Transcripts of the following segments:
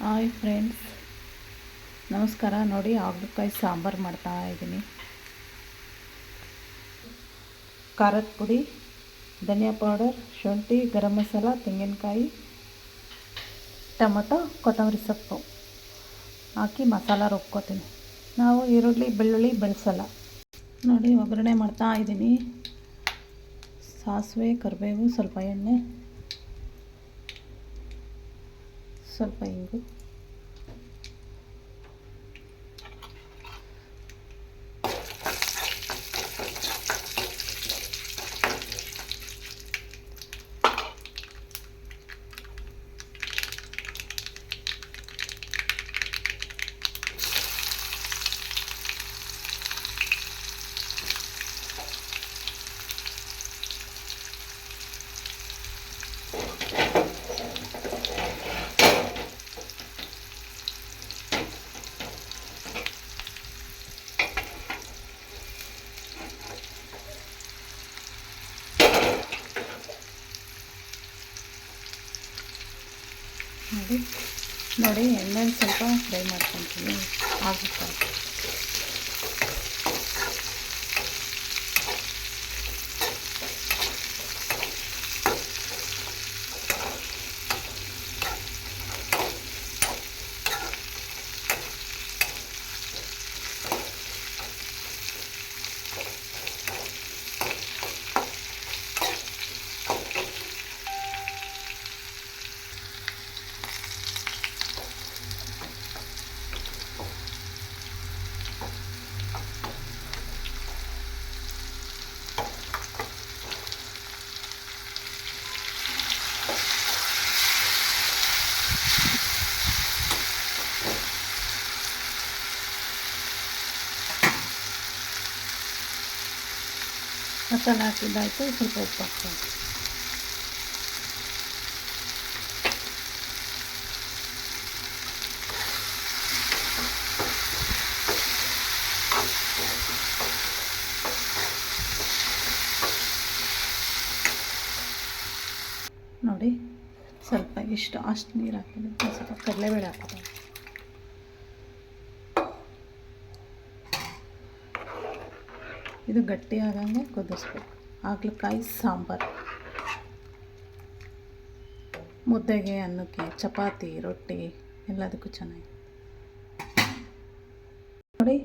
Hi friends, ನಮಸ್ಕಾರ. ನೋಡಿ, ಹಾಗಲಕಾಯಿ ಸಾಂಬಾರು ಮಾಡ್ತಾ ಇದ್ದೀನಿ. ಖಾರದ ಪುಡಿ, ಧನಿಯಾ ಪೌಡರ್, ಶುಂಠಿ, ಗರಂ ಮಸಾಲ, ತೆಂಗಿನಕಾಯಿ, ಟೊಮೊಟೊ, ಕೊತ್ತಂಬರಿ ಸೊಪ್ಪು ಹಾಕಿ ಮಸಾಲ ರುಬ್ಕೋತೀನಿ. ನಾವು ಈರುಳ್ಳಿ ಬೆಳ್ಳುಳ್ಳಿ ಬಳಸಲ್ಲ. ನೋಡಿ, ಒಗ್ಗರಣೆ ಮಾಡ್ತಾ ಇದ್ದೀನಿ. ಸಾಸಿವೆ, ಕರಿಬೇವು, ಸ್ವಲ್ಪ ಎಣ್ಣೆ, ಸ್ವಲ್ಪ ಇಂಗು, ನೋಡಿ ಎಣ್ಣೆಲಿ ಸ್ವಲ್ಪ ಫ್ರೈ ಮಾಡ್ಕೊತೀನಿ. ಆಗುತ್ತೆ. ಮಸಾಲೆ ಹಾಕಿದ್ದಾಯಿತು. ಸ್ವಲ್ಪ ಉಪ್ಪು ಹಾಕ್ತೀನಿ. ನೋಡಿ, ಸ್ವಲ್ಪ ಅಷ್ಟು ನೀರು ಹಾಕಿದ್ದೀನಿ. ಸ್ವಲ್ಪ ಕಡಲೆಬೇಳೆ ಹಾಕೋದು. ಇದು ಗಟ್ಟಿಯಾಗಂಗೆ ಕುದಿಸ್ಬೇಕು. ಹಾಗಲಕಾಯಿ ಸಾಂಬಾರು ಮುದ್ದೆಗೆ, ಅನ್ನಕ್ಕೆ, ಚಪಾತಿ, ರೊಟ್ಟಿ ಎಲ್ಲದಕ್ಕೂ ಚೆನ್ನಾಗಿ. ನೋಡಿ,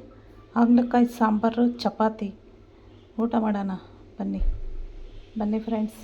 ಹಾಗಲಕಾಯಿ ಸಾಂಬಾರು, ಚಪಾತಿ ಊಟ ಮಾಡೋಣ. ಬನ್ನಿ ಫ್ರೆಂಡ್ಸ್.